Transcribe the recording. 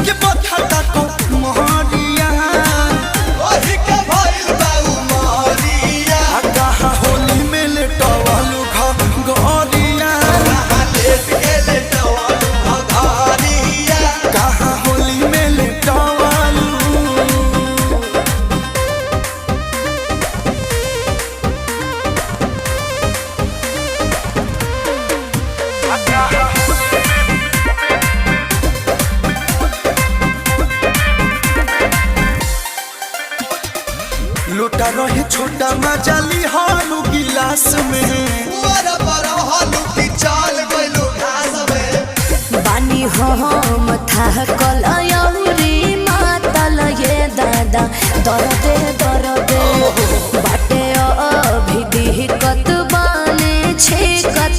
के बथाता को मोहरिया ओही के भइल बाऊ मोरिया कहाँ होली में लेटवालू घरिया कहाँ लेट के लेटवालू घरिया कहाँ होली में लेटवालू लोटा रहे छोटा मजाली हालू गिलास में वर पर हलू की चाल गइलू घास में बानी हम था कलयौरी मातल ये दादा दरदे दरदे बाटे अभी दिक्कत बाने छेकत